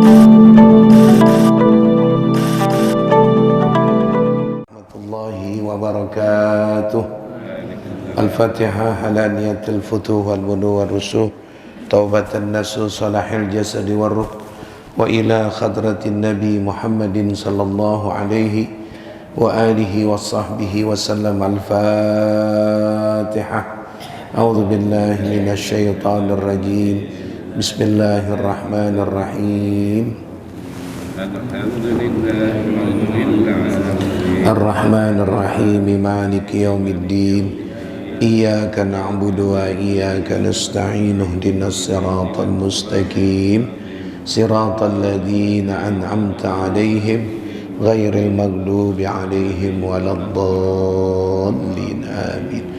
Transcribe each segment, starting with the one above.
warahmatullahi wabarakatuh. Al-Fatihah ala niyatil futuh wal wudu wal rusuh, taubatan nasuh salahil jasadi wal ruh, wa ila khadratin nabi Muhammadin sallallahu alaihi wa alihi wa sahbihi wa sallam. Al-Fatihah. A'udzu billahi minasy syaithanir rajim. Bismillahirrahmanirrahim. Ar-Rahmanir-Rahim, Maliki yaumiddin. Iyyaka na'budu wa iyyaka nasta'in. Ihdinas siratal mustaqim, siratal ladzina an'amta 'alaihim ghairil maghdubi 'alaihim waladdallin. Amin.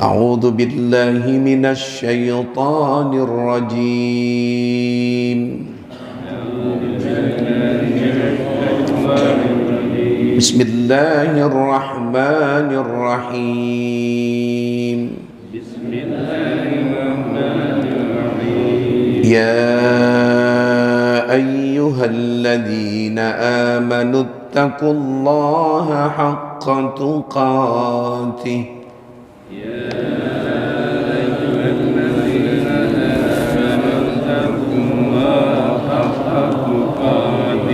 A'udzu billahi minasy syaithanir rajim. Bismillahirrahmanirrahim. Ya ayyuhalladzina amanu taqullaha haqqa tuqatih.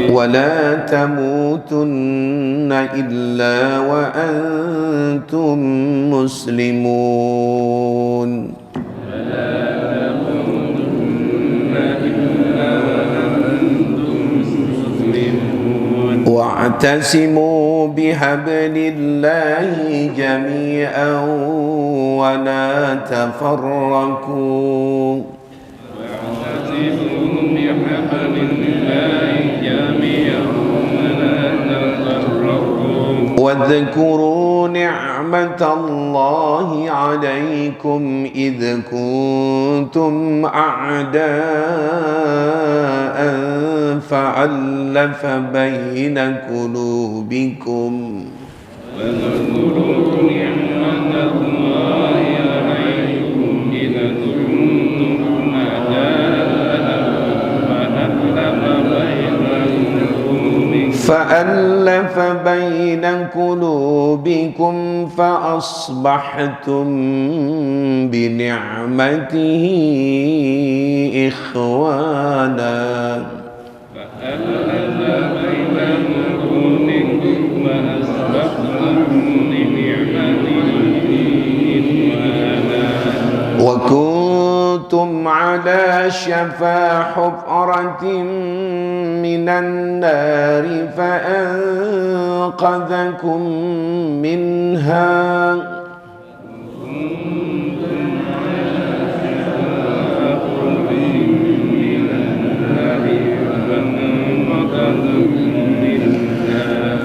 ولا تموتن إلا وأنتم مسلمون. واعتصموا بحبل الله جميعا ولا تفرقوا. واذكروا نعمة الله عليكم إذ كنتم أعداء فألف بين قلوبكم. واذكروا نعمة الله عليكم إذ كنتم فألف بين قلوبكم فأصبحتم بنعمته إخوانا. وكنتم على شفا حفرة من النار فأنقذكم منها.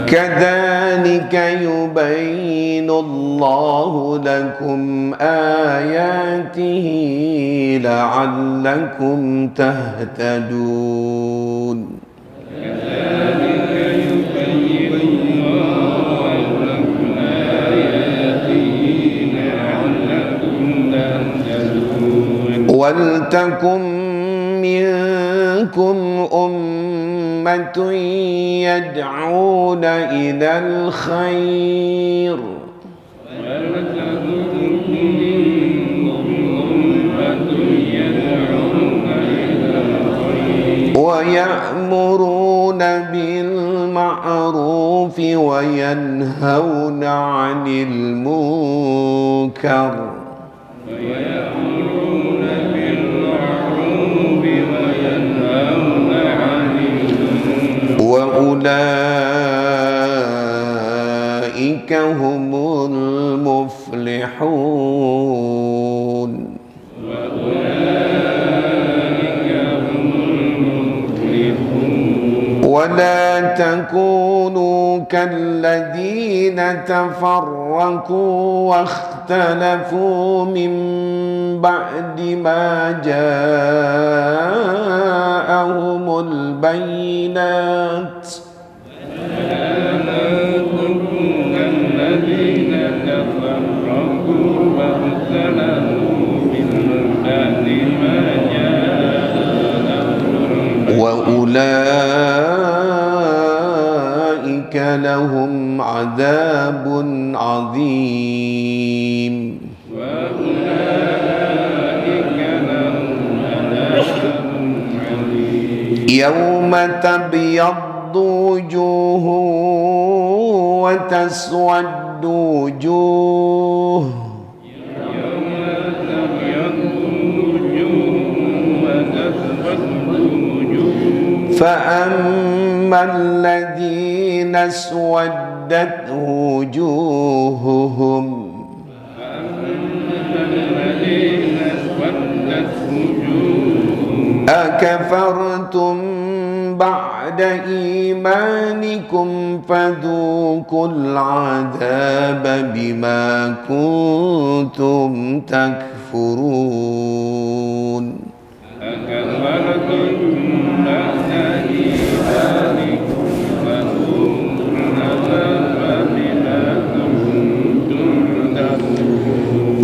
كذلك يبين الله لكم آياته لعلكم تهتدون. ولتكن منكم أمة يدعون إلى الخير ويأمرون بالمعروف وينهون عن المنكر وأولئك هم المفلحون. ولا تكونوا كالذين تفرقوا واختلفوا من بعد ما جاءهم البينات. وأولئك لهم عذاب عظيم يوم تبيض وجوه وتسود وجوه فأما الذين اسودت وجوههم أكفرتم بعد إيمانكم فذوقوا العذاب بما كنتم تكفرون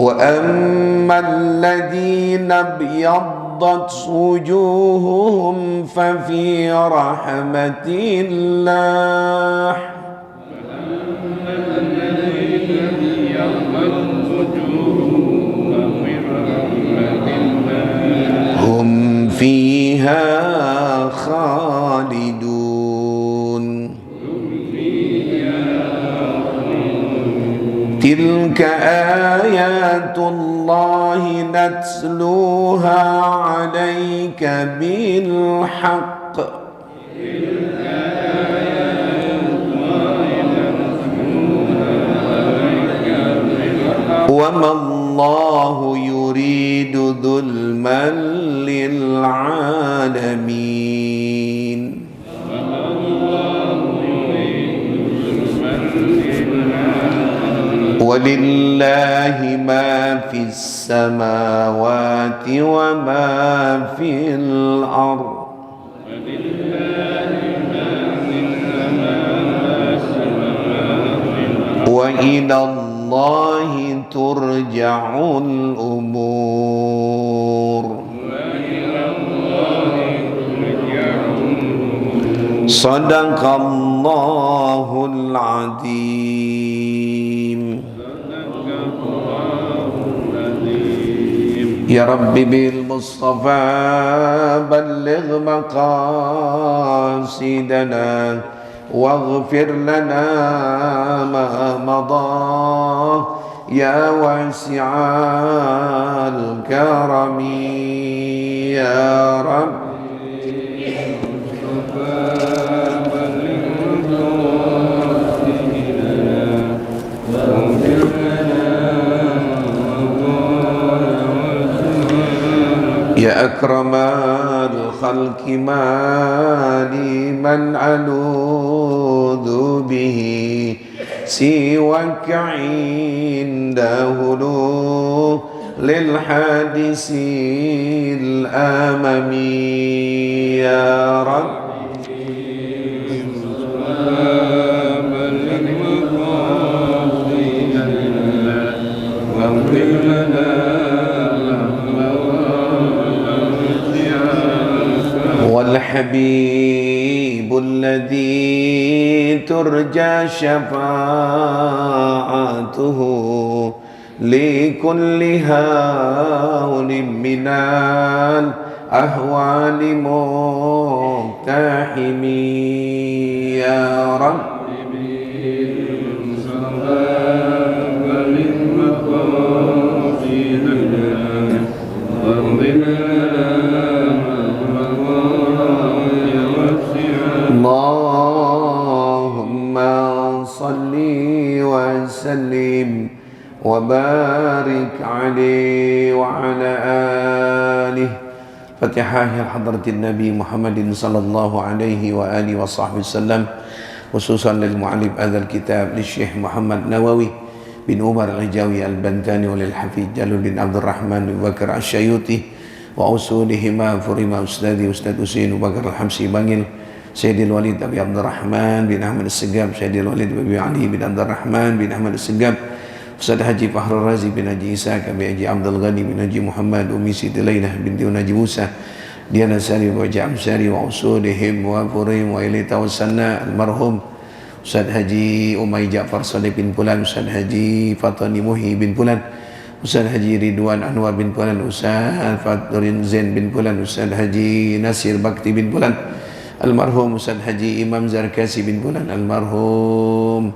وأما الذين ابيضت وجوههم ففي رحمة الله هم فيها خالدون تلك آيات الله نتلوها عليك بالحق وما الله يريد ظلما للعالمين ولله ما في السماوات وما في الأرض وإلى الله ترجع الأمور صدق الله العظيم يا ربي بالمصطفى بلغ مقاصدنا واغفر لنا ما مضى يا واسع الكرم يا رب يا أكرم الخلق ما لي من ألوذ به سواك عند هلول للحادث الأمم يا رب والحبيب الذي ترجى شفاعته لكل هول من الأهوال مقتحم يا رب اللهم صل وسلم وبارك عليه وعلى آله. Fatihah حضرة النبي محمد صلى الله عليه وآله وصحبه وسلم خصوصا للمعلم هذا الكتاب للشيخ محمد نووي بن عمر العجاوي البنتاني وللحفيد جلال بن عبد الرحمن بن بكر الشيوطي وأصولهما فرما أستاذي أستاذ حسين بكر الحمصي بانجل سيد الوليد أبي عبد الرحمن بن أحمد السقاب سيد الوليد أبي علي بن عبد الرحمن بن أحمد السقاب أستاذ حجي فخر الرازي بن حجي إسحاق أبي حجي عبد الغني بن حجي محمد أمي سيد ليلى بنت حجي موسى Diana Sari wa Jamsari wa usulihim wa furihim wa ilai tawassalna almarhum Ustaz Haji Umay Ja'far Saleh bin Pulan, Ustaz Haji Fatani Muhi bin Pulan, Ustaz Haji Ridwan Anwar bin Pulan, Ustaz Faturin Zain bin Pulan, Ustaz Haji Nasir Bakti bin Pulan, almarhum Ustaz Haji Imam Zarkasi bin Pulan, almarhum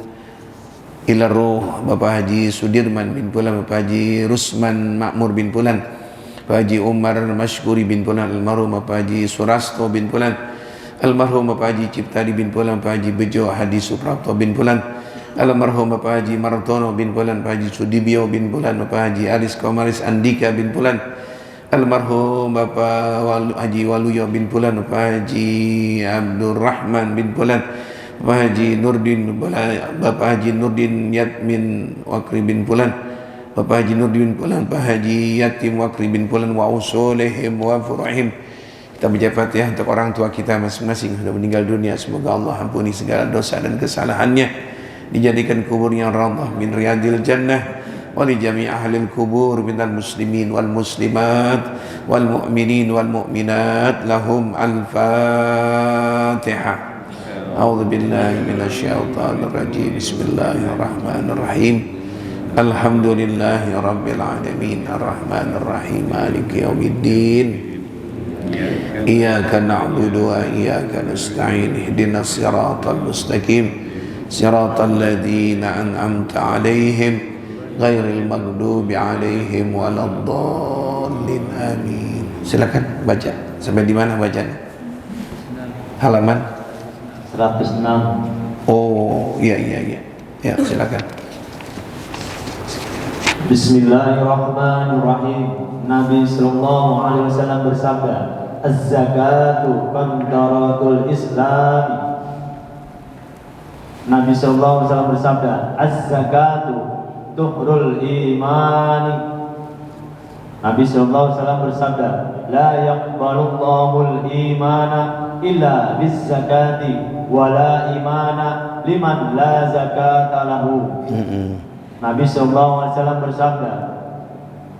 ila roh Bapak Haji Sudirman bin Pulan, Bapak Haji Rusman Makmur bin Pulan, Bapak Haji Umar Mashkuri bin Pulan, almarhum Bapak Haji Surasto bin Pulan, almarhum Bapak Haji Ciptadi bin Pulan, Bapak Haji Bejo Hadi Suprapto bin Pulan, almarhum Bapak Haji Martono bin Pulan, Bapak Haji Sudibyo bin Pulan, Bapak Haji Aris Komaris Andika bin Pulan, almarhum Bapak Haji Waluyo bin Pulan, Bapak Haji Abdurrahman bin Pulan, Bapak Haji Nurdin, Bapak Haji Nurdin Yatmin Wakri bin Pulan, Bapak Haji Nurdin bin Pulan, Bapak Haji Yatim Wakri bin Pulan wa usulihim wa furahim. Kita baca Fatihah untuk orang tua kita masing-masing sudah meninggal dunia. Semoga Allah ampuni segala dosa dan kesalahannya, dijadikan kuburnya raudhah min riyadil jannah, wa li jami' ahlil kubur minal muslimin wal muslimat wal mu'minin wal mu'minat. Lahum al-Fatihah. A'udzu billahi minasyaitonir rajim. Bismillahirrahmanirrahim. Alhamdulillahi rabbil alamin, arrahmanir rahim, maliki yaumiddin. Iyyaka na'budu wa iyyaka nasta'in. Ihdinas siratal mustaqim, siratal ladzina an'amta 'alaihim ghairil maghdubi 'alaihim waladdallin. Amin. Silakan baca. Sampai di mana bacanya? Halaman 106. Oh, iya. Ya, silakan. Bismillahirrahmanirrahim. Nabi sallallahu alaihi wasallam bersabda, "Az-zakatu qantaratul Islam." Nabi sallallahu alaihi wasallam bersabda, "Az-zakatu tuhrul imani." Nabi sallallahu alaihi wasallam bersabda, "La yaqbalullahul imana illa bis-zakati wa la imana liman la zakata lahu." Nabi sallallahu alaihi wasallam bersabda,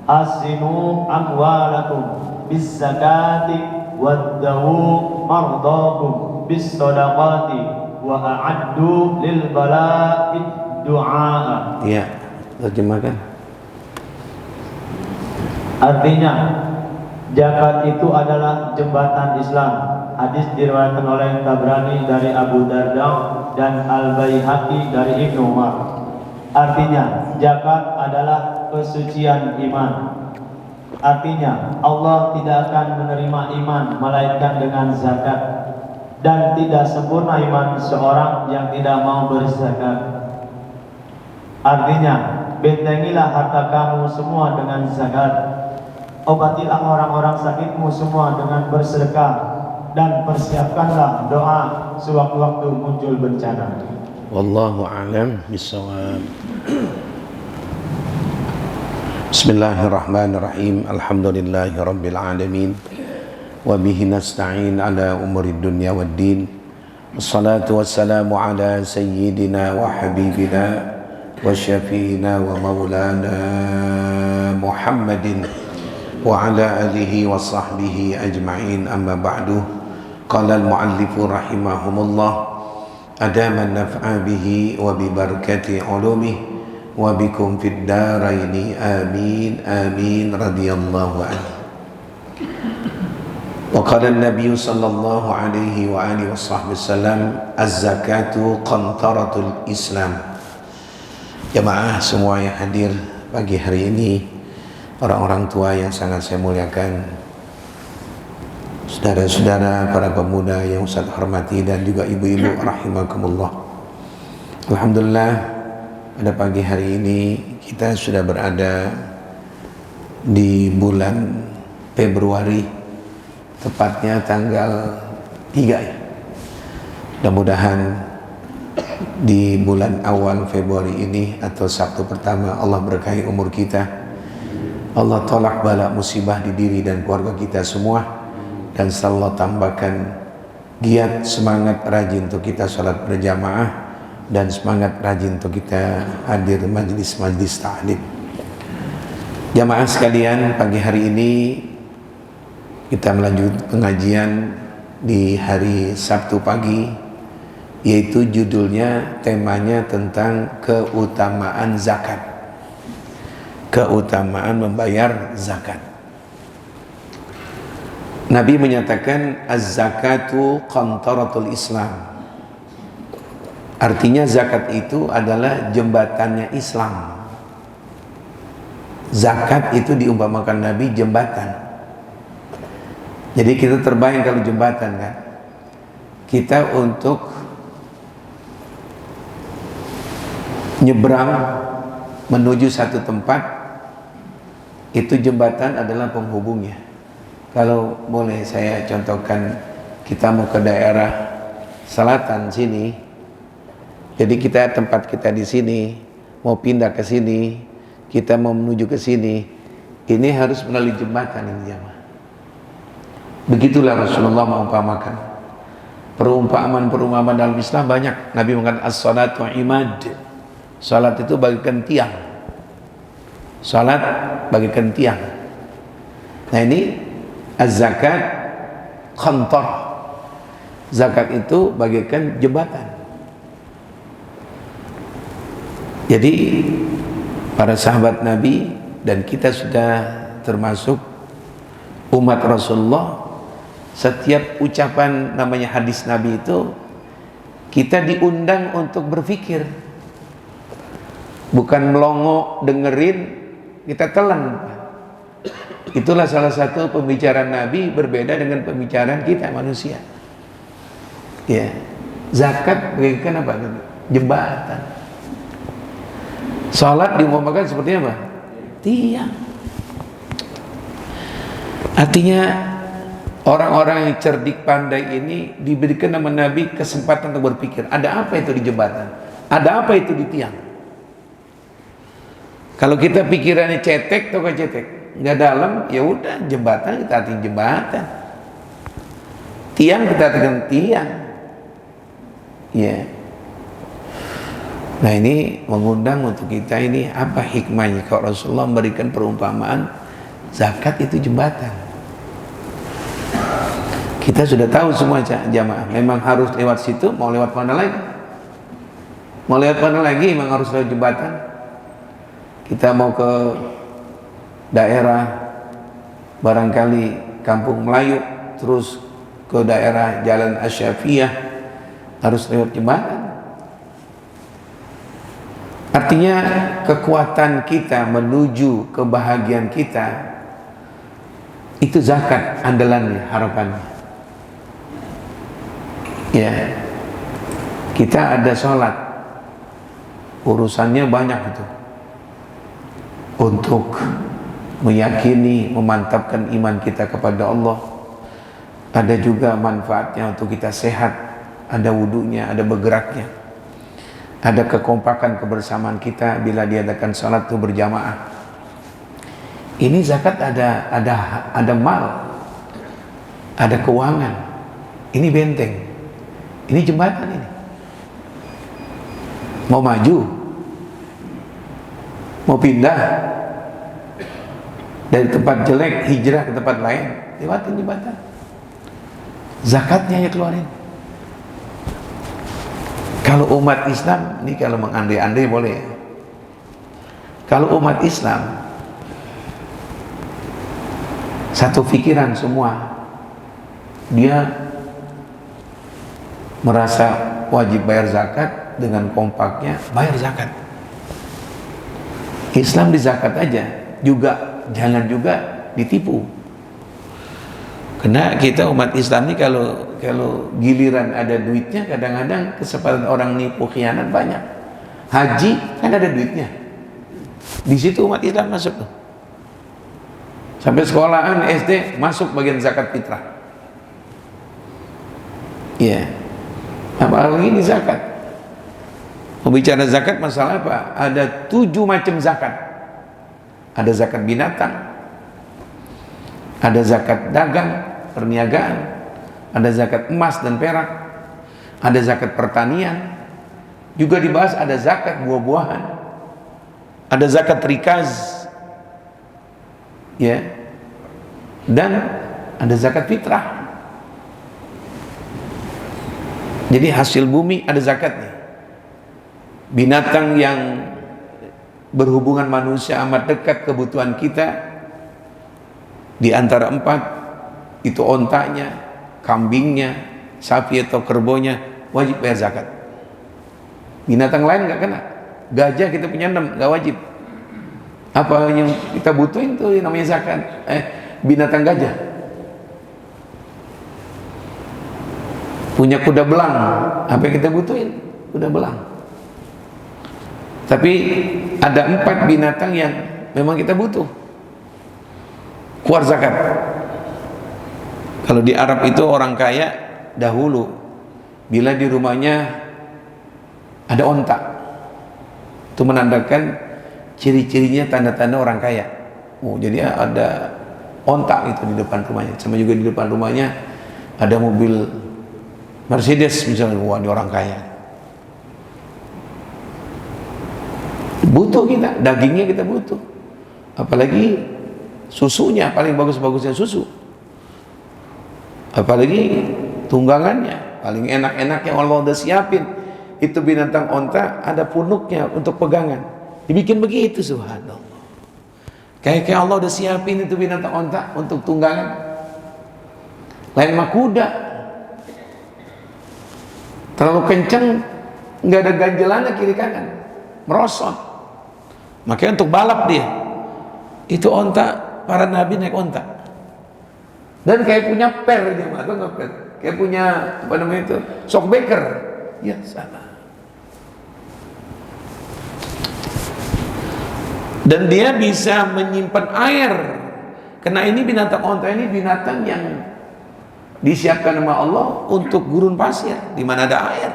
"Asinu amwalakum bis-zakati waddawu mardakum bis-sadaqati wa a'addu lil bala'i du'a." Iya, terjemahkan. Artinya, zakat itu adalah jembatan Islam. Hadis diriwayatkan oleh Tabrani dari Abu Darda dan Al-Baihaqi dari Ibnu Umar. Artinya, zakat adalah kesucian iman. Artinya, Allah tidak akan menerima iman melainkan dengan zakat, dan tidak sempurna iman seorang yang tidak mau berzakat. Artinya, bentengilah harta kamu semua dengan zakat. Obatilah orang-orang sakitmu semua dengan bersedekah, dan persiapkanlah doa sewaktu-waktu muncul bencana. Wallahu a'lam bissawab. Bismillahirrahmanirrahim. Alhamdulillahi rabbil alamin, wa bihi nasta'in ala umurid dunya waddin. Wassalatu wassalamu ala sayyidina wa habibina wa syafiina wa maulana Muhammadin wa ala alihi wa sahbihi ajma'in. Amma ba'du. Qala al-muallifu rahimahumullah, adama an-naf'a bihi wa bi barakati ulumihi wa bikum fid daraini amin amin radhiyallahu anhu. Wa qala an-nabiy sallallahu alaihi wa alihi wasallam, az-zakatu qantaratul Islam. Jamaah semua yang hadir pagi hari ini, orang-orang tua yang sangat saya muliakan, saudara-saudara, para pemuda yang Ustaz hormati, dan juga ibu-ibu rahimakumullah. Alhamdulillah, pada pagi hari ini kita sudah berada di bulan Februari, tepatnya tanggal 3 ya. Mudah-mudahan di bulan awal Februari ini atau Sabtu pertama, Allah berkahi umur kita, Allah tolak bala musibah di diri dan keluarga kita semua, dan selalu tambahkan giat semangat rajin untuk kita salat berjamaah, dan semangat rajin untuk kita hadir majlis-majlis ta'lim. Jamaah sekalian, pagi hari ini Kita melanjutkan pengajian di hari Sabtu pagi, yaitu judulnya, temanya tentang keutamaan zakat, keutamaan membayar zakat. Nabi menyatakan az-zakatu qantaratul Islam. Artinya zakat itu adalah jembatannya Islam. Zakat itu diumpamakan Nabi jembatan. Jadi kita terbayang kalau jembatan kan, kita untuk nyebrang menuju satu tempat, itu jembatan adalah penghubungnya. Kalau boleh saya contohkan, kita mau ke daerah selatan sini, jadi tempat kita di sini, mau pindah ke sini, kita mau menuju ke sini, ini harus melalui jembatan ini jemaah. Begitulah Rasulullah mengumpamakan. Perumpamaan dalam Islam banyak. Nabi mengatakan as-salatu imad. Salat itu bagaikan tiang. Salat bagaikan tiang. Nah ini az-zakat qantar. Zakat itu bagaikan jembatan. Jadi para sahabat Nabi dan kita sudah termasuk umat Rasulullah, setiap ucapan namanya hadis Nabi itu kita diundang untuk berpikir, bukan melongo dengerin kita telan. Itulah salah satu pembicaraan Nabi berbeda dengan pembicaraan kita manusia. Ya, zakat bagaikan apa? Jembatan. Salat diumpamakan seperti apa? Tiang. Artinya orang-orang yang cerdik pandai ini diberikan nama Nabi kesempatan untuk berpikir, ada apa itu di jembatan? Ada apa itu di tiang? Kalau kita pikirannya cetek atau gak cetek, nggak dalam, ya udah jembatan kita artikan jembatan, tiang kita artikan tiang. Ya. Nah ini mengundang untuk kita ini apa hikmahnya kalau Rasulullah memberikan perumpamaan zakat itu jembatan. Kita sudah tahu semua jamaah, memang harus lewat situ, mau lewat mana lagi? Mau lewat mana lagi? Memang harus lewat jembatan. Kita mau ke daerah barangkali Kampung Melayu, terus ke daerah Jalan Asy-Syafi'iyah, harus lewat jembatan. Artinya kekuatan kita menuju kebahagiaan kita itu zakat andalannya, harapannya. Ya, kita ada sholat, urusannya banyak itu, untuk meyakini, memantapkan iman kita kepada Allah. Ada juga manfaatnya untuk kita sehat, ada wudunya, ada bergeraknya, ada kekompakan kebersamaan kita bila diadakan sholat itu berjamaah. Ini zakat ada mal, ada keuangan. Ini benteng, ini jembatan ini. Mau maju, mau pindah dari tempat jelek hijrah ke tempat lain, lewatin jembatan. Zakatnya ya keluarin. Kalau umat Islam, ini kalau mengandai-andai boleh. Kalau umat Islam satu pikiran semua, dia merasa wajib bayar zakat, dengan kompaknya bayar zakat. Islam di zakat aja juga, jangan juga ditipu. Karena kita umat Islam ini kalau giliran ada duitnya, kadang-kadang kesempatan orang nipu khianat banyak. Haji kan ada duitnya, di situ umat Islam masuk tuh. Sampai sekolahan SD masuk bagian zakat fitrah. Iya. Apalagi ini zakat. Pembicara zakat masalah apa? Ada 7 macam zakat. Ada zakat binatang, ada zakat dagang, perniagaan, ada zakat emas dan perak, ada zakat pertanian, juga dibahas ada zakat buah-buahan, ada zakat rikaz, ya, dan ada zakat fitrah. Jadi hasil bumi ada zakatnya. Binatang yang berhubungan manusia amat dekat kebutuhan kita, di antara 4 itu ontanya, kambingnya, sapi atau kerbonya wajib bayar zakat. Binatang lain nggak kena. Gajah kita punya 6 nggak wajib. Apa yang kita butuhin tuh namanya zakat. Binatang gajah. Punya kuda belang, apa yang kita butuhin? Kuda belang. Tapi ada 4 binatang yang memang kita butuh keluar zakat. Kalau di Arab itu orang kaya dahulu bila di rumahnya ada onta, itu menandakan ciri-cirinya, tanda-tanda orang kaya. Jadi ada onta itu di depan rumahnya. Sama juga di depan rumahnya ada mobil Mercedes misalnya, wah ini orang kaya. Butuh kita, dagingnya kita butuh. Apalagi susunya, paling bagus-bagusnya susu. Apalagi tunggangannya, paling enak-enak yang Allah udah siapin. Itu binatang onta ada punuknya untuk pegangan. Dibikin begitu, subhanallah. Kayak Allah udah siapin itu binatang onta untuk tunggangan. Lain mah kuda. Terlalu kenceng, nggak ada ganjelannya kiri kanan, merosot. Makanya untuk balap dia, itu onta, para nabi naik onta. Dan kayak punya per dia, atau nggak per? Kayak punya apa namanya itu, shockbreaker. Ya salah. Dan dia bisa menyimpan air, karena ini binatang onta ini binatang yang disiapkan sama Allah untuk gurun pasir di mana ada air.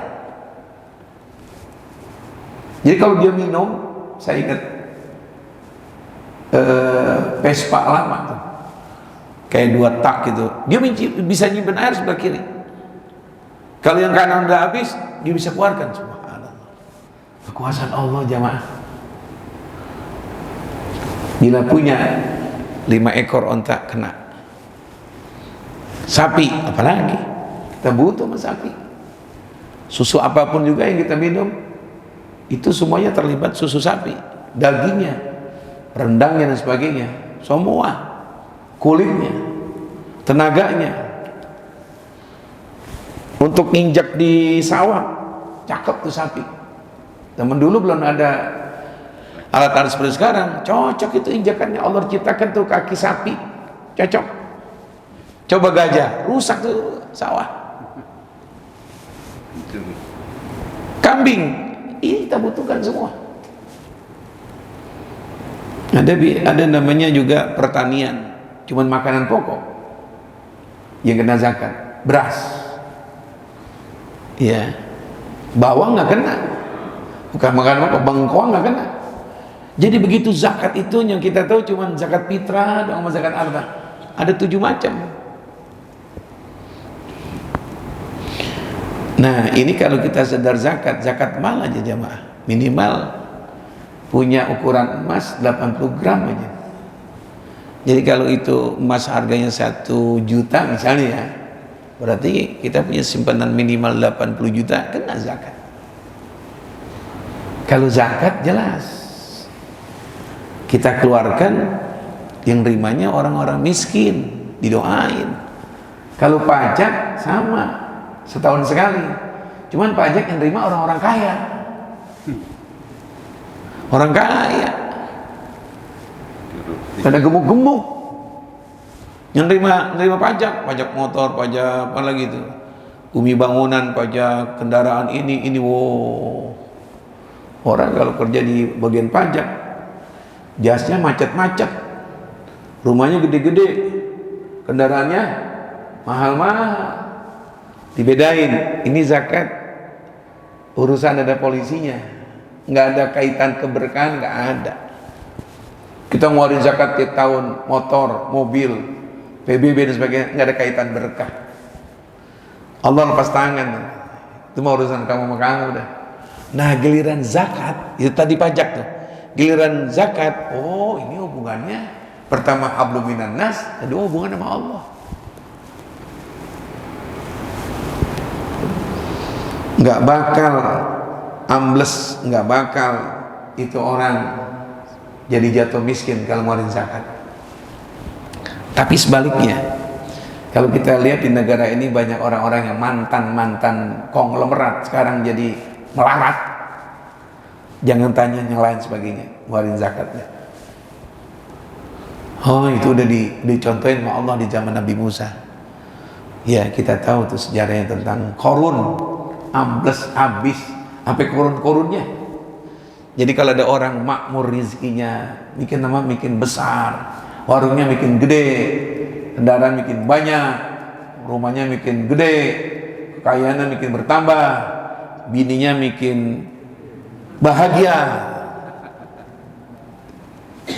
Jadi kalau dia minum, saya ingat Vespa lama tuh, kayak 2 tak gitu, dia bisa nyimpan air sebelah kiri. Kalau yang kanan udah habis, dia bisa keluarkan. Subhanallah, kekuasaan Allah jamaah. Bila punya 5 ekor onta kena, sapi apalagi, kita butuh sama sapi. Susu apapun juga yang kita minum, itu semuanya terlibat susu sapi, dagingnya, rendangnya dan sebagainya, semua, kulitnya, tenaganya. Untuk nginjak di sawah, cakep tuh sapi. Zaman dulu belum ada alat-alat seperti sekarang, cocok itu injakannya. Allah ciptakan tuh kaki sapi, cocok. Coba gajah, rusak tuh sawah. Kambing, ini kita butuhkan semua. Ada namanya juga pertanian, cuman makanan pokok yang kena zakat, beras, ya, bawang nggak kena, bukan makanan apa, bengkoang nggak kena. Jadi begitu zakat itu yang kita tahu cuman zakat fitrah dan zakat harta. Ada 7 macam. Nah ini kalau kita sedar zakat mal aja jamaah, minimal punya ukuran emas 80 gram aja. Jadi kalau itu emas harganya 1 juta misalnya ya, berarti kita punya simpanan minimal 80 juta, kena zakat. Kalau zakat jelas kita keluarkan, yang rimanya orang-orang miskin, didoain. Kalau pajak sama, setahun sekali. Cuman pajak yang terima orang-orang kaya. Orang kaya pada gemuk-gemuk yang nerima pajak motor, pajak apa lagi itu, bumi bangunan, pajak kendaraan ini wow. Orang kalau kerja di bagian pajak, jasnya macet-macet, rumahnya gede-gede, kendaraannya mahal-mahal. Dibedain, ini zakat urusan ada polisinya, nggak ada kaitan keberkahan, nggak ada. Kita ngeluarin zakat tiap tahun, motor, mobil, PBB dan sebagainya, nggak ada kaitan berkah. Allah lepas tangan, itu mau urusan kamu sama kamu udah. Nah giliran zakat, itu tadi pajak tuh, giliran zakat, oh ini hubungannya pertama hablum minan nas, kedua hubungan sama Allah. nggak bakal ambles, nggak bakal itu orang jadi jatuh miskin kalau ngeluarin zakat. Tapi sebaliknya, kalau kita lihat di negara ini banyak orang-orang yang mantan konglomerat sekarang jadi melarat. Jangan tanya yang lain sebagainya, ngeluarin zakatnya. Oh, itu udah dicontohin sama Allah di zaman Nabi Musa. Ya, kita tahu tuh sejarahnya tentang korun, ambles habis sampai korun-korunnya. Jadi kalau ada orang makmur rizkinya, makin besar, warungnya makin gede, kendaraan makin banyak, rumahnya makin gede, kekayaannya makin bertambah, bininya makin bahagia.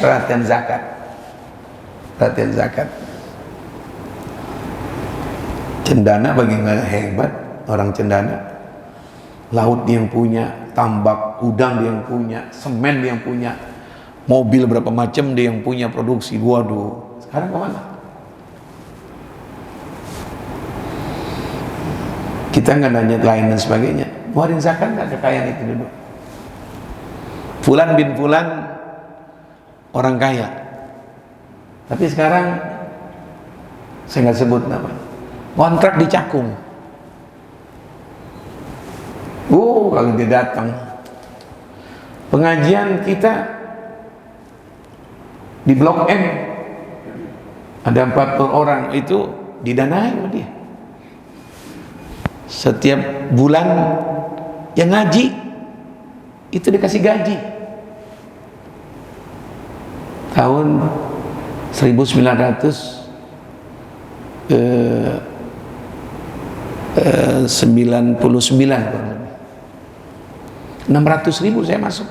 Perhatian zakat. Perhatian zakat. Cendana bagaimana hebat orang cendana. Laut dia yang punya, tambak udang dia yang punya, semen dia yang punya, mobil berapa macam dia yang punya produksi. Waduh, sekarang kemana? Kita nggak nanya lain dan sebagainya. Ngeluarin zakat nggak kekayaan itu dulu. Fulan bin Fulan orang kaya, tapi sekarang saya nggak sebut nama, kontrak di Cakung. Kalau dia datang pengajian kita di Blok M ada 40 orang, itu didanai sama dia. Setiap bulan yang ngaji itu dikasih gaji. Tahun 1999 600.000 saya masuk.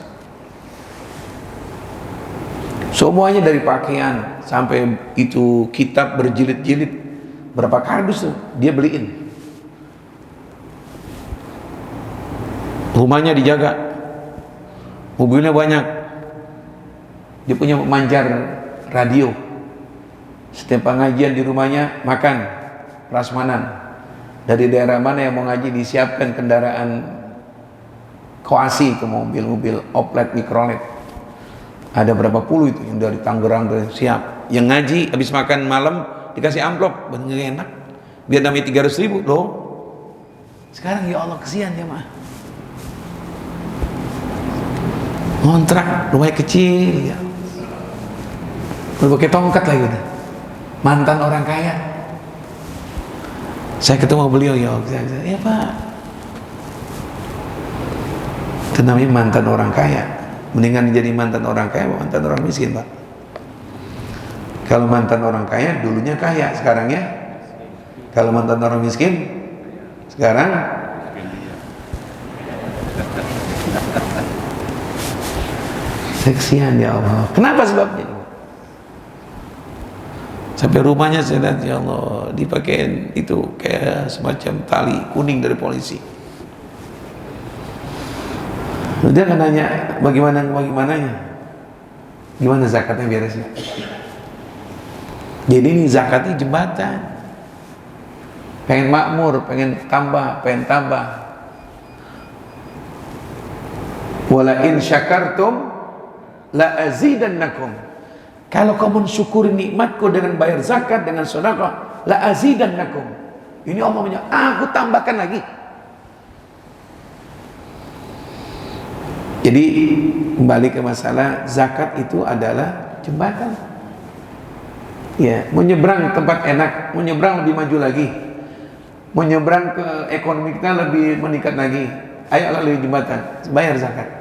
Semuanya dari pakaian sampai itu kitab berjilid-jilid, berapa kardus tuh dia beliin. Rumahnya dijaga, mobilnya banyak, dia punya pemancar radio. Setiap pengajian di rumahnya makan prasmanan. Dari daerah mana yang mau ngaji disiapkan kendaraan koasi ke mobil-mobil oplet mikrolet. Ada berapa puluh itu yang dari Tangerang dari siap. Yang ngaji habis makan malam dikasih amplop, bener enak. Biar namanya 300.000 loh. Sekarang ya Allah kesian ya mah. Kontrak rumah kecil ya. Berbagai tongkat lagi udah. Mantan orang kaya. Saya ketemu beliau ya Pak. Itu namanya mantan orang kaya. Mendingan jadi mantan orang kaya atau mantan orang miskin, Pak? Kalau mantan orang kaya dulunya kaya, sekarang ya. Kalau mantan orang miskin sekarang seksian ya Allah. Kenapa sebabnya? Sampai rumahnya saya lihat ya Allah dipakein itu kayak semacam tali kuning dari polisi. Dia akan nanya bagaimananya, gimana zakatnya beresnya. Jadi ini zakatnya jembatan. Pengen makmur, pengen tambah. Wala in syakartum la azidannakum. Kalau kamu mensyukuri nikmatku dengan bayar zakat, dengan sedekah, la azidannakum. Ini omongnya, aku tambahkan lagi. Jadi kembali ke masalah zakat itu adalah jembatan. Ya, mau nyebrang tempat enak, mau nyebrang lebih maju lagi, mau nyebrang ke ekonomi kita lebih meningkat lagi. Ayo lalui jembatan, bayar zakat.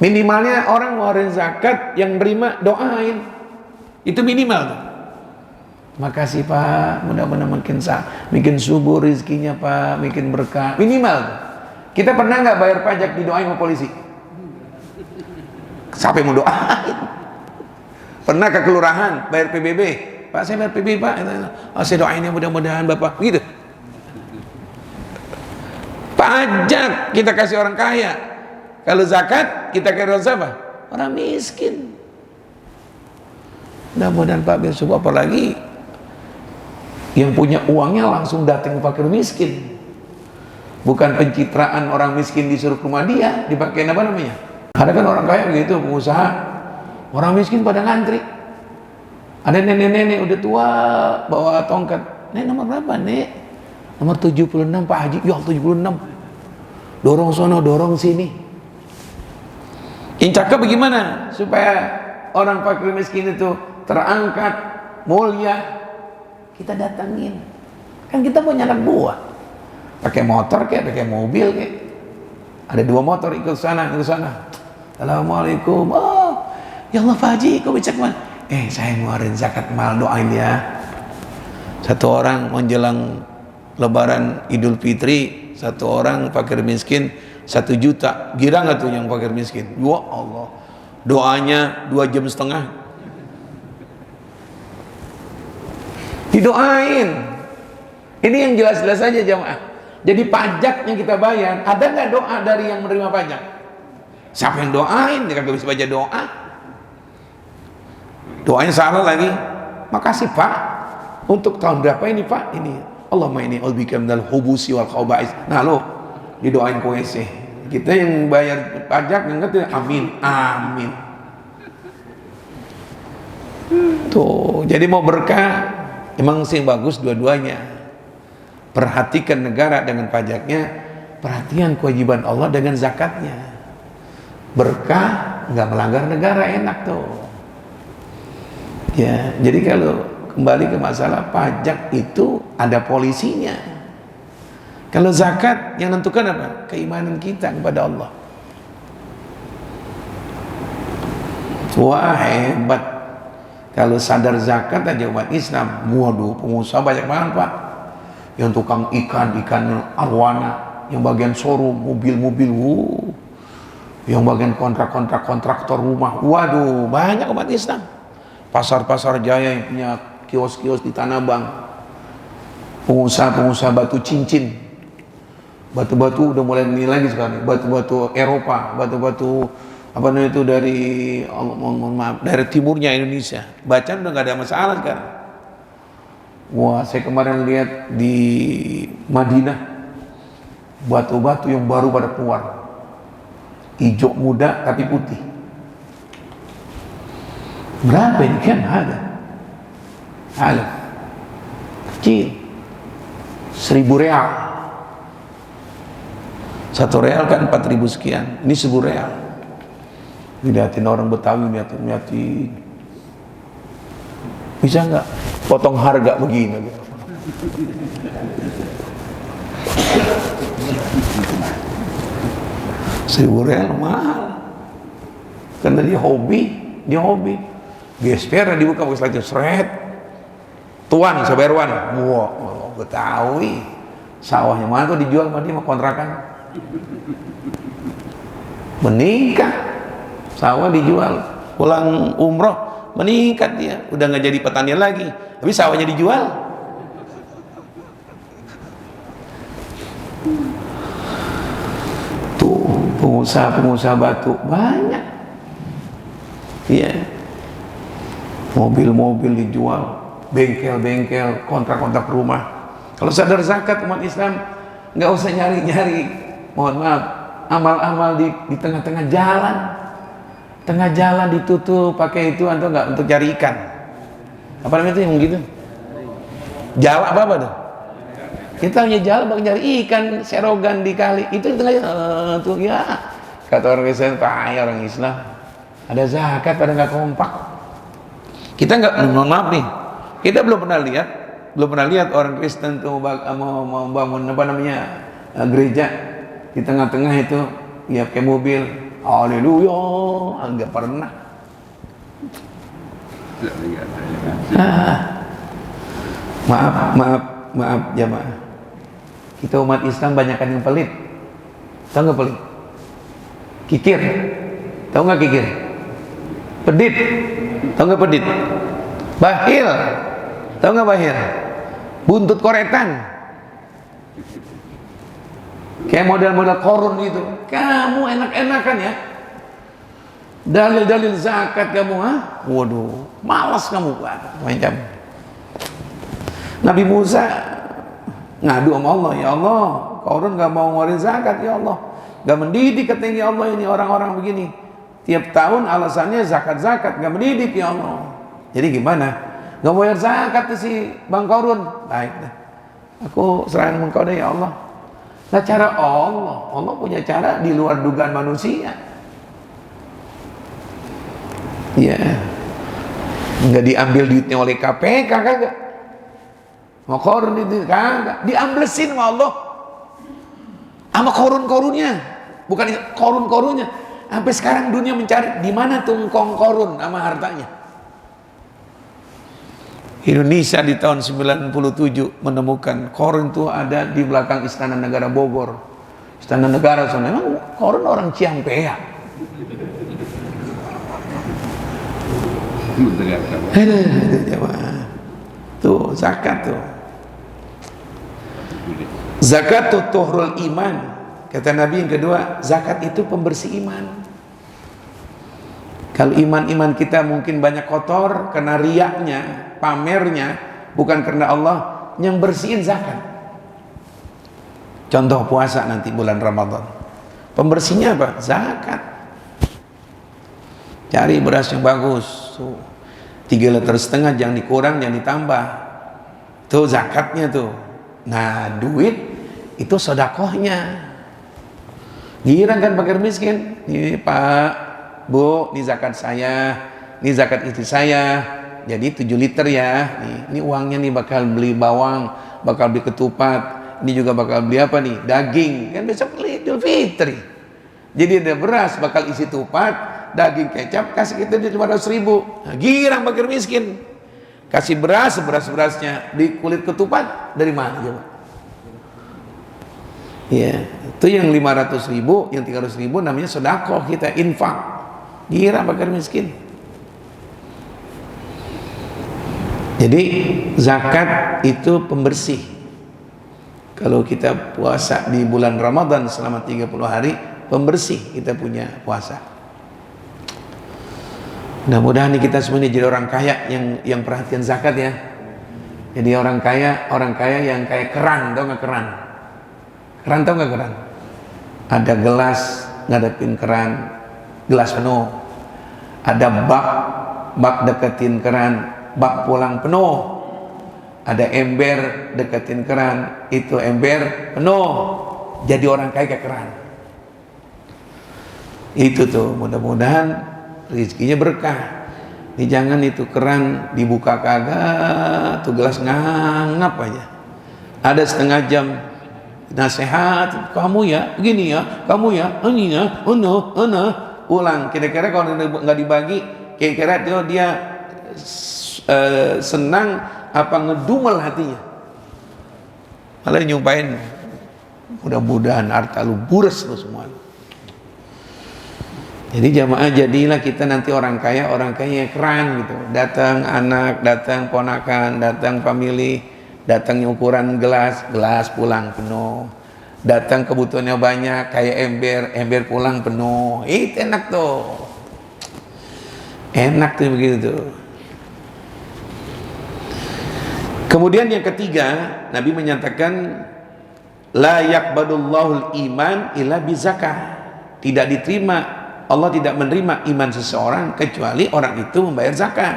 Minimalnya orang ngeluarin zakat yang nerima doain, itu minimal tuh. Makasih Pak, mudah-mudahan makin subur rezekinya Pak, makin berkah, minimal tuh. Kita pernah nggak bayar pajak didoain sama polisi? Siapa yang mau doain? Pernah ke kelurahan bayar PBB? Pak saya bayar PBB Pak, saya doain ya mudah-mudahan Bapak, gitu. Pajak kita kasih orang kaya, kalau zakat kita kasih orang siapa? Orang miskin. Mudah-mudahan Pak biar subur, apalagi yang punya uangnya langsung datang ke fakir miskin. Bukan pencitraan orang miskin disuruh ke rumah dia, dipakai apa namanya? Ada kan orang kaya gitu, pengusaha. Orang miskin pada ngantri. Ada nenek-nenek udah tua bawa tongkat. Nek nomor berapa, Nek? Nomor 76 Pak Haji. Ya 76. Dorong sono, dorong sini. Yang cakep bagaimana? Supaya orang fakir miskin itu terangkat, mulia. Kita datangin. Kan kita punya anak buah. Pakai motor kayak, pakai mobil kayak. Ada 2 motor ikut sana, ikut sana. Assalamualaikum. Oh, ya Allah Pak Haji, kau bisa kemana? Saya ngeluarin zakat mal, doain ya. Satu orang menjelang Lebaran Idul Fitri, satu orang fakir miskin 1 juta. Girang gak tuh yang fakir miskin? Ya Allah, doanya 2,5 jam. Didoain. Ini yang jelas-jelas saja jamaah. Jadi pajak yang kita bayar, ada nggak doa dari yang menerima pajak? Siapa yang doain? Dia kagak bisa baca doa. Doanya salah lagi. Makasih Pak. Untuk tahun berapa ini Pak? Ini. Allahumma inni a'udzubika minal khubusi wal khaba'is. Nah lo, didoain WC. Kita yang bayar pajak yang ngerti, amin, amin. Tuh, jadi mau berkah, emang sih bagus dua-duanya. Perhatikan negara dengan pajaknya, perhatian kewajiban Allah dengan zakatnya. Berkah, nggak melanggar negara, enak tuh. Ya, jadi kalau kembali ke masalah pajak itu ada polisinya. Kalau zakat yang menentukan apa? Keimanan kita kepada Allah. Wah hebat. Kalau sadar zakat aja umat Islam, waduh pengusaha banyak banget Pak. Yang tukang ikan arwana, yang bagian showroom, mobil-mobil, yang bagian kontraktor rumah, waduh banyak umat Islam. Pasar-pasar jaya yang punya kios-kios di Tanah Abang, pengusaha batu cincin, batu-batu udah mulai ini lagi sekarang, batu-batu Eropa, batu-batu apa namanya itu dari dari timurnya Indonesia, bacaan udah nggak ada masalah sekarang. Wah, saya kemarin lihat di Madinah batu-batu yang baru pada keluar, hijau muda tapi putih. Berapa ini kan ada kecil, 1.000 real. 1 real kan 4.000 sekian, ini 1.000 real. Dilihatin orang Betawi, lihatin. Bisa nggak potong harga begini? 1.000 real mahal. Karena dia hobi. GSPR dibuka pakai slide seret. Tuan, Soberwan. Wah, Betawi. Sawahnya mana tuh dijual sama dia mau kontrakan. Meningkat. Sawah dijual. Pulang umroh meningkat dia, udah nggak jadi petani lagi, tapi sawahnya dijual. Tuh pengusaha batu banyak, iya. Mobil-mobil dijual, bengkel-bengkel, kontrak-kontrak rumah. Kalau sadar zakat umat Islam, nggak usah nyari-nyari. Mohon maaf, amal-amal di tengah-tengah jalan. Tengah jalan ditutup pakai itu atau enggak untuk cari ikan. Apa namanya itu yang gitu? Jala apa tuh? Kita hanya jala bang cari ikan serogan di kali. Itu di tengah jalan tuh ya. Kata orang Islam, payah orang Islam. Ada zakat pada nggak kompak. Kita nggak, mohon maaf nih. Kita belum pernah lihat orang Kristen tuh mau bangun apa namanya gereja di tengah-tengah itu ya pakai mobil. Haleluya, enggak pernah. Maaf jamaah. Kita umat Islam banyakkan yang pelit. Tahu nggak pelit? Kikir. Tahu nggak kikir? Pedit. Tahu nggak pedit? Bahil. Tahu nggak bahil? Buntut koretan. Kayak model-model korun gitu. Kamu enak-enakan ya. Dalil-dalil zakat kamu, ha? Waduh, malas kamu macam. Nabi Musa ngadu sama Allah, ya Allah, Qarun nggak mau ngeluarin zakat ya Allah, nggak mendidik katanya ya Allah, ini orang-orang begini tiap tahun alasannya zakat nggak mendidik ya Allah. Jadi gimana? Nggak mau bayar zakat tuh si Bang Qarun. Baik dah, aku serahkan engkau deh ya Allah. Nah cara Allah punya cara di luar dugaan manusia. Ya, nggak diambil duitnya oleh KPK kagak. Mau Qarun itu kagak, diamblesin sama Allah. Sama korun-korunnya, bukan korun-korunnya. Sampai sekarang dunia mencari di mana tungkong Qarun sama hartanya. Indonesia di tahun 97 menemukan Qarun itu ada di belakang Istana Negara Bogor. Istana Negara sana, memang Qarun orang Ciampea. Tuh zakat tuh. Zakat tuh tuhrul iman. Kata Nabi yang kedua, zakat itu pembersih iman. Kalau iman kita mungkin banyak kotor karena riaknya, pamernya, bukan karena Allah, yang bersihin zakat. Contoh puasa nanti bulan Ramadan, pembersihnya apa? Zakat. Cari beras yang bagus, 3,5 liter, jangan dikurang, jangan ditambah. Tuh zakatnya tuh. Nah duit itu sodakohnya. Girang kan fakir miskin. Ini Pak, Bu, ini zakat saya, ini zakat istri saya. Jadi 7 liter ya. Ini uangnya nih bakal beli bawang, bakal beli ketupat. Ini juga bakal beli apa nih? Daging. Kan besok Idul Fitri. Jadi ada beras bakal isi tupat, daging, kecap, kasih kita 500.000. Nah, girang fakir miskin. Kasih beras-berasnya, di kulit ketupat dari mana coba? Ya, itu yang 500.000, yang 300.000 namanya sedekah kita, infak. Girang fakir miskin. Jadi zakat itu pembersih. Kalau kita puasa di bulan Ramadan selama 30 hari, pembersih kita punya puasa. Mudah-mudahan kita semua ini jadi orang kaya yang perhatian zakat ya. Jadi orang kaya yang kayak keran, tau nggak keran? Keran tau nggak keran? Ada gelas ngadepin keran, gelas penuh. Ada bak deketin keran, bak pulang penuh. Ada ember deketin keran, itu ember penuh. Jadi orang kaya kayak keran. Itu tuh, mudah-mudahan rezekinya berkah. Ini jangan itu keran dibuka kagak, tuh gelas ngangap aja. Ada setengah jam nasihat, kamu ya begini ya, kamu ya ini ya, ulang. Kira-kira kalau nggak dibagi, kira-kira dia senang apa ngedumel hatinya. Malah nyumpain, mudah-mudahan harta lu bures lu semua. Jadi jamaah, jadilah kita nanti orang kaya keran gitu. Datang anak, datang ponakan, datang family, datang ukuran gelas pulang penuh. Datang kebutuhannya banyak, kayak ember pulang penuh. Itu enak tuh. Enak tuh begitu. Kemudian yang ketiga, Nabi menyatakan la yaqbadullahul iman illa bizakah. Tidak diterima, Allah tidak menerima iman seseorang kecuali orang itu membayar zakat.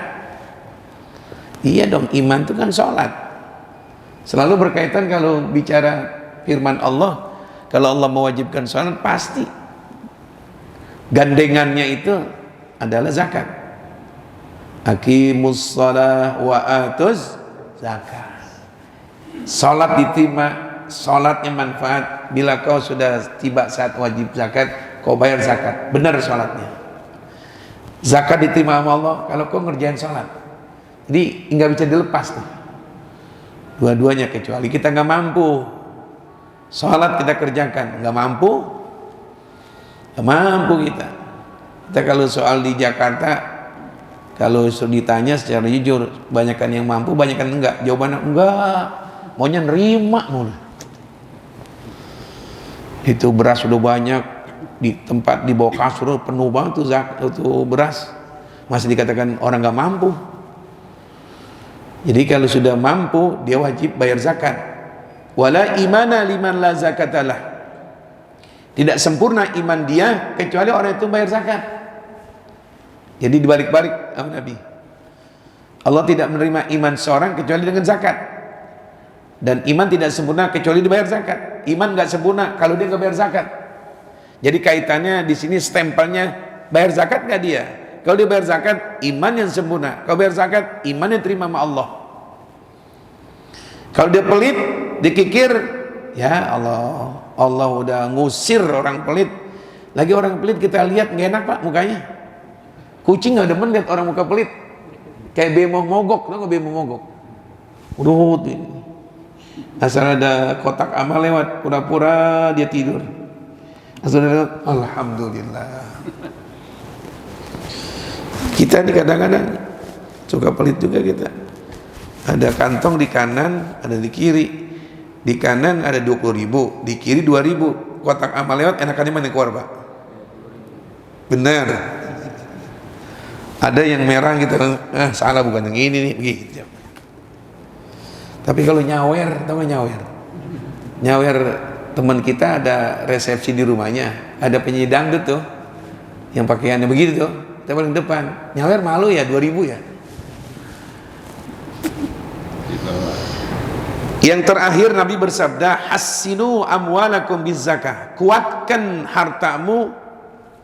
Iya dong, iman itu kan sholat. Selalu berkaitan kalau bicara firman Allah, kalau Allah mewajibkan sholat pasti gandengannya itu adalah zakat. Aqimus shalah wa atuz zakat. Sholat diterima, sholatnya manfaat bila kau sudah tiba saat wajib zakat, kau bayar zakat, benar sholatnya. Zakat diterima sama Allah kalau kau ngerjain sholat. Jadi nggak bisa dilepas tuh, dua-duanya. Kecuali kita nggak mampu, sholat kita kerjakan, nggak mampu kita. Kita kalau soal di Jakarta, kalau ditanya secara jujur, banyakan yang mampu, banyakan enggak. Jawabannya enggak, maunya nerima mulu. Itu beras udah banyak, di tempat di bawah kasur penuh banget tuh beras, masih dikatakan orang nggak mampu. Jadi kalau sudah mampu, dia wajib bayar zakat. Wala imana liman la zakatalah. Tidak sempurna iman dia kecuali orang itu bayar zakat. Jadi dibalik-balik sama Nabi. Allah tidak menerima iman seorang kecuali dengan zakat. Dan iman tidak sempurna kecuali dibayar zakat. Iman nggak sempurna kalau dia nggak bayar zakat. Jadi kaitannya di sini stempelnya bayar zakat nggak dia? Kalau dia bayar zakat, iman yang sempurna. Kalau bayar zakat, iman yang terima sama Allah. Kalau dia pelit, dikikir, ya Allah, Allah udah ngusir orang pelit. Lagi orang pelit kita lihat nggak enak Pak mukanya. Kucing nggak demen lihat orang muka pelit. Kayak bemo mogok, tau nggak bemo mogok? Udah ini. Asal ada kotak amal lewat, pura-pura dia tidur. Asal ada, alhamdulillah. Kita ini kadang-kadang suka pelit juga kita. Ada kantong di kanan, ada di kiri. Di kanan ada 20.000, di kiri 2.000. Kotak amal lewat, enakannya mana keluar Pak? Benar. Ada yang merah gitu, salah bukan yang ini nih, begitu. Tapi kalau nyawer, tahu nggak nyawer? Nyawer teman kita ada resepsi di rumahnya, ada penyanyi dangdut tuh, yang pakaiannya begitu tuh, kita paling depan. Nyawer malu ya, 2.000 ya. Yang terakhir Nabi bersabda, hassinu amwalakum bizzakah. Kuatkan hartamu,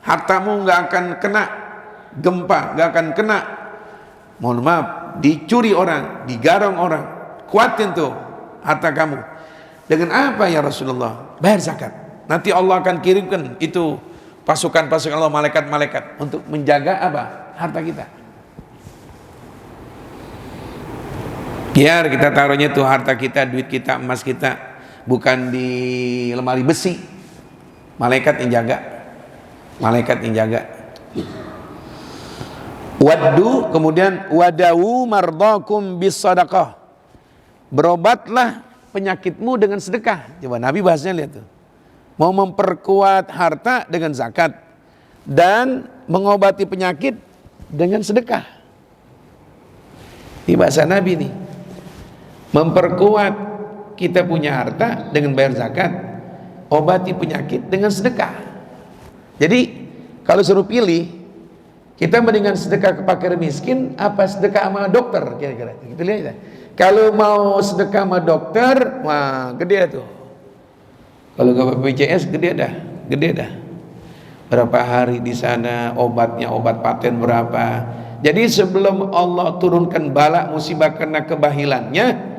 hartamu nggak akan kena gempa, nggak akan kena, mohon maaf, dicuri orang, digarong orang. Kuatin tuh harta kamu. Dengan apa ya Rasulullah? Bayar zakat. Nanti Allah akan kirimkan itu pasukan-pasukan Allah, malaikat-malaikat untuk menjaga apa? Harta kita. Biar kita taruhnya tuh harta kita, duit kita, emas kita, bukan di lemari besi. Malaikat yang jaga. Malaikat yang jaga. Waddu, kemudian wadawu mardakum bis sadaqah. Berobatlah penyakitmu dengan sedekah. Coba Nabi bahasnya lihat tuh. Mau memperkuat harta dengan zakat dan mengobati penyakit dengan sedekah. Ini bahasa Nabi nih. Memperkuat kita punya harta dengan bayar zakat, obati penyakit dengan sedekah. Jadi kalau suruh pilih, kita mendingan sedekah ke fakir miskin apa sedekah sama dokter kira-kira. Kita lihat ya. Kalau mau sedekah sama dokter, wah gede tuh. Kalau ke BPJS gede dah. Berapa hari di sana, obatnya obat paten berapa. Jadi sebelum Allah turunkan bala musibah karena kebahilannya,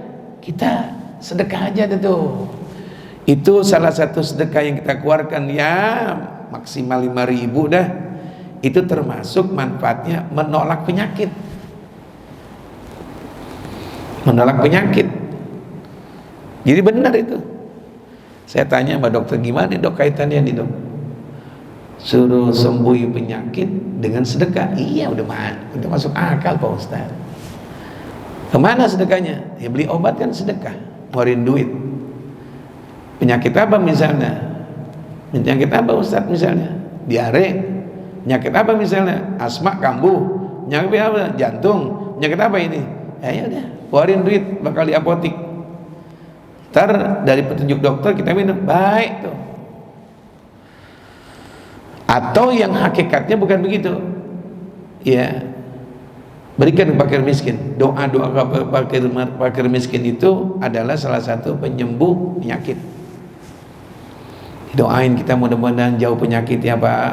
kita sedekah aja tuh. Itu salah satu sedekah yang kita keluarkan ya maksimal 5.000 dah. Itu termasuk manfaatnya menolak penyakit. Menolak penyakit. Jadi benar itu. Saya tanya sama dokter, gimana dok kaitannya nih dok? Suruh sembuh penyakit dengan sedekah. Iya udah masuk akal Pak Ustaz. Kemana sedekahnya? Ya beli obat kan sedekah, ngeluarin duit. Penyakit apa misalnya? Penyakit apa Ustaz misalnya? Diare. Penyakit apa misalnya? Asma kambuh. Penyakit apa? Jantung. Penyakit apa ini? Ya udah, keluarin duit bakal di apotik. Ntar dari petunjuk dokter kita minum, baik tuh. Atau yang hakikatnya bukan begitu. Ya, berikan ke fakir miskin. Doa-doa ke fakir miskin itu adalah salah satu penyembuh penyakit. Doain kita mudah-mudahan jauh penyakit ya Pak.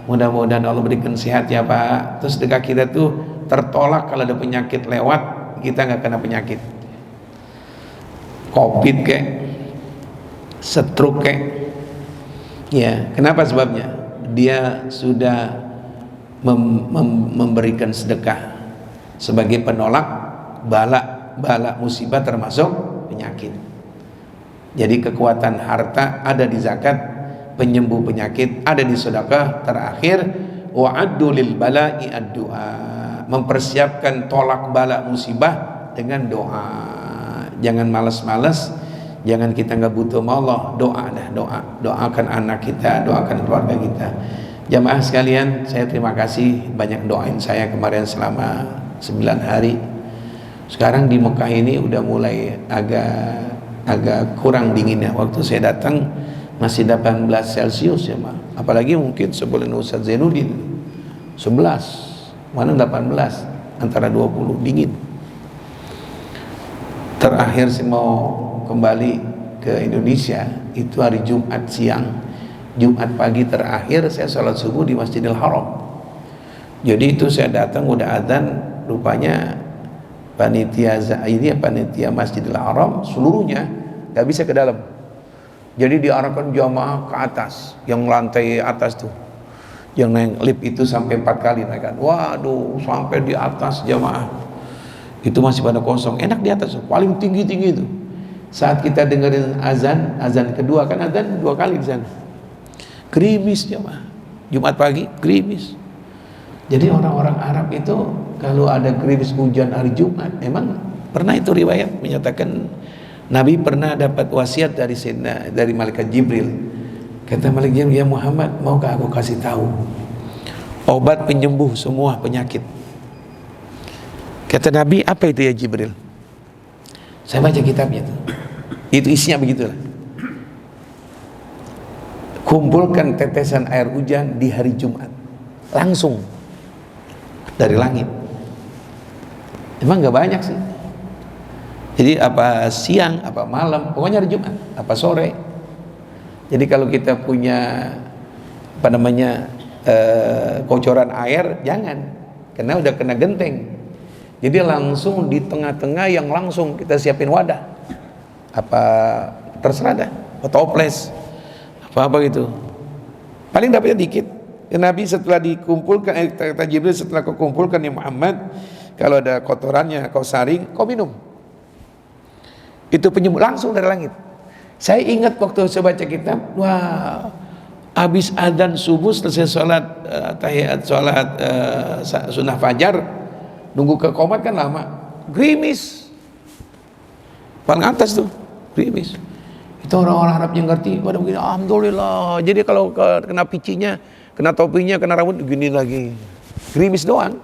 Mudah-mudahan Allah berikan sehat ya Pak. Terus sedekah kita tuh tertolak kalau ada penyakit lewat, kita nggak kena penyakit. Covid kek, stroke kek. Ya, kenapa sebabnya? Dia sudah memberikan sedekah sebagai penolak bala musibah termasuk penyakit. Jadi kekuatan harta ada di zakat, penyembuh penyakit ada di sedekah. Terakhir wa'addu lil bala'i ad-du'a, mempersiapkan tolak bala musibah dengan doa. Jangan malas-malas, jangan kita nggak butuh sama Allah, doakan anak kita, doakan keluarga kita. Jamaah sekalian, saya terima kasih banyak doain saya kemarin selama 9 hari. Sekarang di Mekah ini udah mulai agak agak kurang dinginnya. Waktu saya datang masih 18 Celcius ya Mak. Apalagi mungkin sebelum Ustaz Zainuddin 11, mana 18, antara 20, dingin. Terakhir saya mau kembali ke Indonesia itu hari Jumat siang. Jumat pagi terakhir saya sholat subuh di Masjidil Haram. Jadi itu saya datang udah adzan, rupanya panitia Masjidil Haram seluruhnya nggak bisa ke dalam. Jadi diarahkan jamaah ke atas, yang lantai atas tuh, yang naik lift itu sampai 4 kali naikkan. Waduh, sampai di atas jamaah itu masih pada kosong. Enak di atas, paling tinggi itu. Saat kita dengerin azan kedua, kan azan 2 kali di sana. Gerimis jamaah. Jumat pagi gerimis. Jadi orang-orang Arab itu kalau ada gerimis hujan hari Jumat, memang pernah itu riwayat menyatakan Nabi pernah dapat wasiat dari malaikat Jibril. Kata malaikat Jibril, ya Muhammad, maukah aku kasih tahu obat penyembuh semua penyakit? Kata Nabi, apa itu ya Jibril? Saya baca kitabnya tuh. Itu isinya begitulah. Kumpulkan tetesan air hujan di hari Jumat, langsung dari langit. Emang gak banyak sih. Jadi apa siang, apa malam, pokoknya hari Jumat, apa sore. Jadi kalau kita punya kocoran air, jangan, karena udah kena genteng. Jadi langsung di tengah-tengah yang langsung kita siapin wadah, apa terserah dah, toples, apa gitu. Paling dapatnya dikit. Nabi setelah dikumpulkan, kata Jibril setelah kau kumpulkan ya Muhammad, kalau ada kotorannya kau saring, kau minum. Itu penyembuh langsung dari langit. Saya ingat waktu saya baca kitab, wah, habis adzan subuh selesai sholat sunnah fajar, nunggu ke qomat kan lama, gerimis, paling atas tuh gerimis. Itu orang-orang Arab yang ngerti, pada begini, alhamdulillah. Jadi kalau kena picinya, kena topinya, kena rambut, gini lagi, gerimis doang.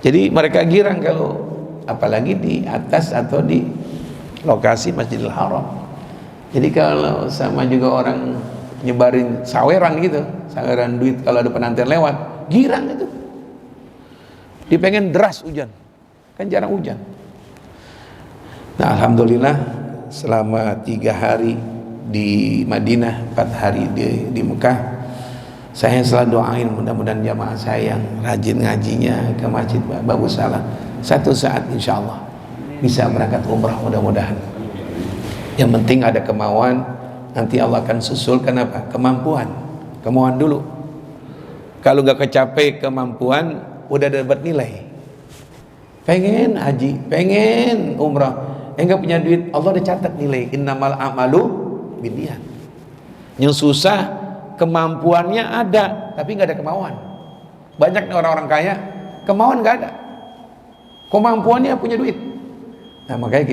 Jadi mereka girang kalau apalagi di atas atau di lokasi Masjidil Haram. Jadi kalau sama juga orang nyebarin saweran gitu, saweran duit kalau ada pengantin lewat, girang itu. Dia pengen deras hujan, kan jarang hujan. Nah alhamdulillah selama 3 hari di Madinah, 4 hari di Mekah, saya selalu doain mudah-mudahan jamaah saya yang rajin ngajinya ke Masjid Bagus Salam satu saat insya Allah bisa berangkat umrah, mudah-mudahan. Yang penting ada kemauan, nanti Allah akan susulkan apa? Kemauan dulu. Kalau gak kecapai kemampuan, udah dapat nilai. Pengen haji, pengen umrah, enggak punya duit, Allah udah catat nilai. Innamal a'malu binniyat. Yang susah kemampuannya ada, tapi nggak ada kemauan. Banyak nih orang-orang kaya, kemauan nggak ada, kemampuannya punya duit. Nah makanya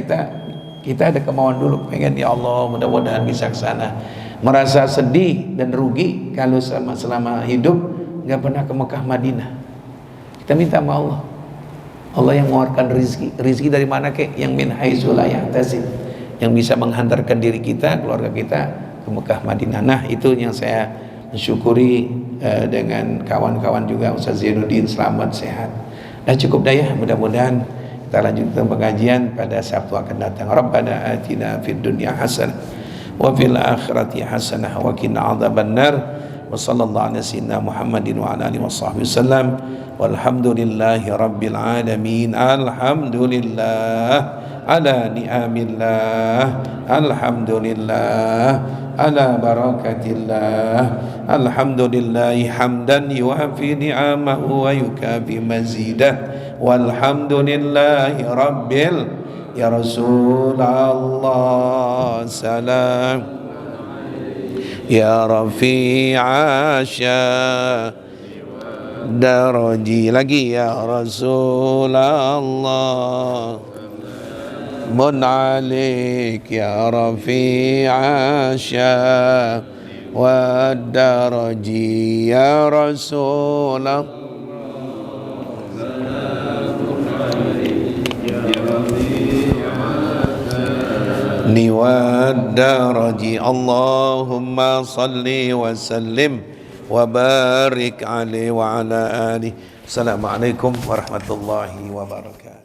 kita ada kemauan dulu, pengen ya Allah mudah-mudahan bisa ke sana. Merasa sedih dan rugi kalau selama hidup nggak pernah ke Mekah Madinah. Kita minta sama Allah, Allah yang mengeluarkan rizki dari mana kek, yang min haitsu la yahtasib, yang bisa menghantarkan diri kita, keluarga kita ke Mekah Madinah. Nah itu yang saya mensyukuri dengan kawan-kawan juga, Ustaz Zainuddin selamat sehat. Nah cukup dah ya, mudah-mudahan kita lanjutkan pengajian pada Sabtu akan datang. Rabbana atina fid dunya hasanah wa fil akhirati hasanah wa qina adzabannar. Wa sallallahu ala sayyidina Muhammadin wa ala alihi washabbihi wasallam. Walhamdulillahi rabbil alamin. Alhamdulillah ala ni'amillah, alhamdulillah ala barakatillah, alhamdulillahi hamdan yuafi ni'amahu wa yukafi mazidah, walhamdulillahi rabbil, ya Rasulullah salam, ya Rafi'a daraji, lagi ya Rasulullah mun alik ya Rafi'a wa daraji ya Rasulullah. والدرج اللهم صل وسلم وبارك عليه وعلى آله. Assalamualaikum warahmatullahi wabarakatuh.